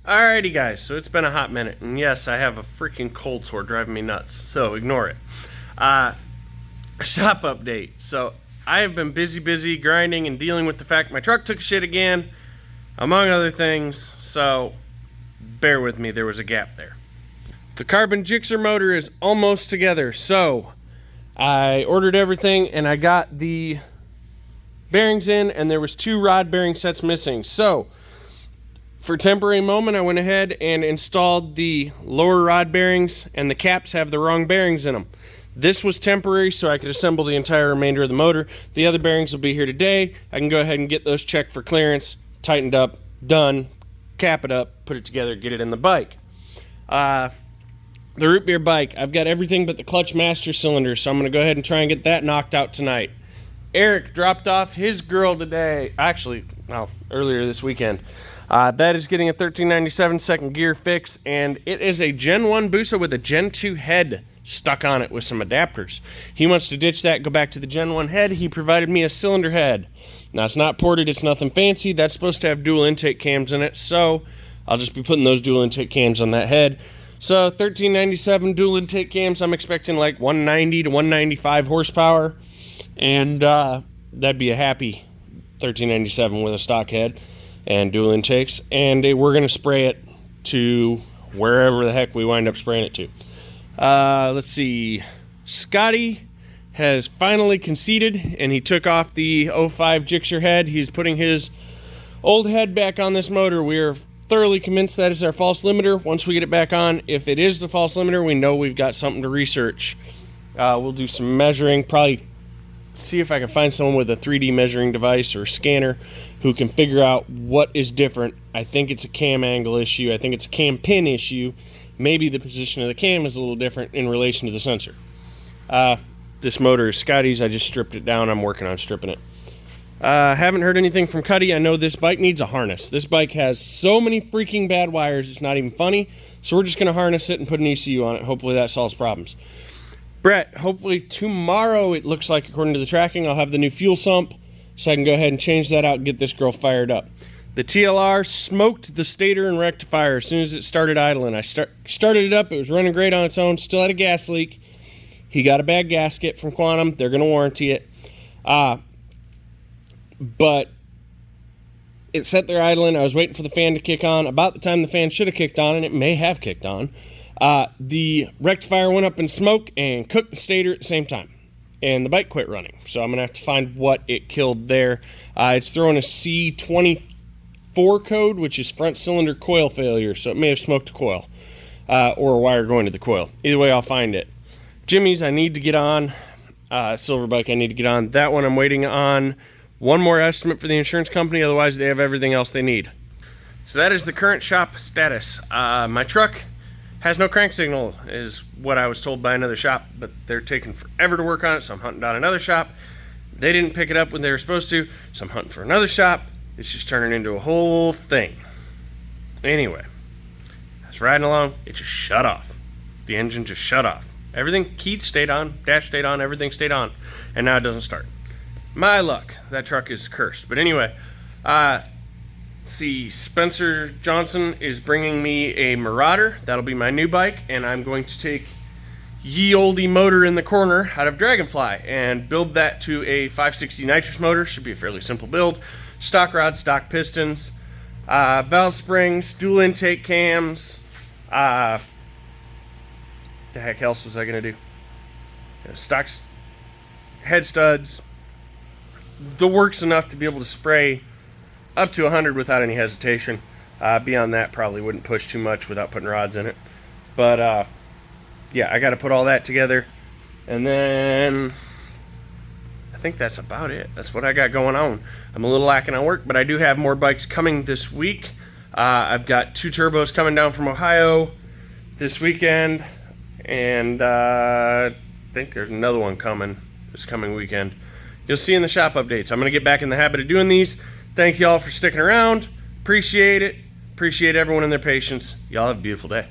Alrighty, guys, so it's been a hot minute, and yes, I have a freaking cold sore driving me nuts, so ignore it. Shop update. So, I have been busy grinding and dealing with the fact my truck took shit again, among other things, so bear with me, there was a gap there. The carbon Gixxer motor is almost together, so I ordered everything, and I got the bearings in, and there was 2 rod bearing sets missing, so for a temporary moment, I went ahead and installed the lower rod bearings, and the caps have the wrong bearings in them. This was temporary, so I could assemble the entire remainder of the motor. The other bearings will be here today. I can go ahead and get those checked for clearance, tightened up, done, cap it up, put it together, get it in the bike. The root beer bike, I've got everything but the clutch master cylinder, so I'm going to go ahead and try and get that knocked out tonight. Eric dropped off his girl today, earlier this weekend. That is getting a 1397 second gear fix, and it is a Gen 1 Busa with a Gen 2 head stuck on it with some adapters. He wants to ditch that, go back to the Gen 1 head. He provided me a cylinder head. Now, it's not ported, it's nothing fancy. That's supposed to have dual intake cams in it, so I'll just be putting those dual intake cams on that head. So, 1397 dual intake cams, I'm expecting like 190 to 195 horsepower, and that'd be a happy 1397 with a stock head and dual intakes, and we're going to spray it to wherever the heck we wind up spraying it to. Let's see. Scotty has finally conceded, and he took off the 05 Gixxer head. He's putting his old head back on this motor. We are thoroughly convinced that is our false limiter. Once we get it back on, if it is the false limiter, we know we've got something to research. We'll do some measuring, probably see if I can find someone with a 3D measuring device or scanner who can figure out what is different. I think it's a cam angle issue. I think it's a cam pin issue. Maybe the position of the cam is a little different in relation to the sensor. This motor is Scotty's. I just stripped it down. I'm working on stripping it. Haven't heard anything from Cuddy. I know this bike needs a harness. This bike has so many freaking bad wires, it's not even funny. So we're just going to harness it and put an ECU on it. Hopefully that solves problems. Brett, hopefully tomorrow, it looks like, according to the tracking, I'll have the new fuel sump, so I can go ahead and change that out and get this girl fired up. The TLR smoked the stator and rectifier as soon as it started idling. I started it up. It was running great on its own. Still had a gas leak. He got a bad gasket from Quantum. They're going to warranty it. But it sat there idling. I was waiting for the fan to kick on. About the time the fan should have kicked on, and it may have kicked on, the rectifier went up in smoke and cooked the stator at the same time. And the bike quit running. So I'm going to have to find what it killed there. It's throwing a C24 code, which is front cylinder coil failure. So it may have smoked a coil or a wire going to the coil. Either way, I'll find it. Jimmy's, I need to get on. Silver bike, I need to get on. That one I'm waiting on one more estimate for the insurance company. Otherwise, they have everything else they need. So that is the current shop status. My truck has no crank signal, is what I was told by another shop, but they're taking forever to work on it, so I'm hunting down another shop. They didn't pick it up when they were supposed to, so I'm hunting for another shop. It's just turning into a whole thing. Anyway, I was riding along, it just shut off. The engine just shut off. Everything, key stayed on, dash stayed on, everything stayed on, and now it doesn't start. My luck, that truck is cursed. But anyway, see, Spencer Johnson is bringing me a Marauder. That'll be my new bike, and I'm going to take ye olde motor in the corner out of Dragonfly and build that to a 560 nitrous motor. Should be a fairly simple build. Stock rods, stock pistons, valve springs, dual intake cams. The heck else was I going to do? Stocks, head studs. The works enough to be able to spray up to 100 without any hesitation. Beyond that, probably wouldn't push too much without putting rods in it. But, yeah, I got to put all that together. And then I think that's about it. That's what I got going on. I'm a little lacking on work, but I do have more bikes coming this week. I've got 2 turbos coming down from Ohio this weekend. And I think there's another one coming this coming weekend. You'll see in the shop updates. I'm going to get back in the habit of doing these. Thank you all for sticking around. Appreciate it. Appreciate everyone and their patience. Y'all have a beautiful day.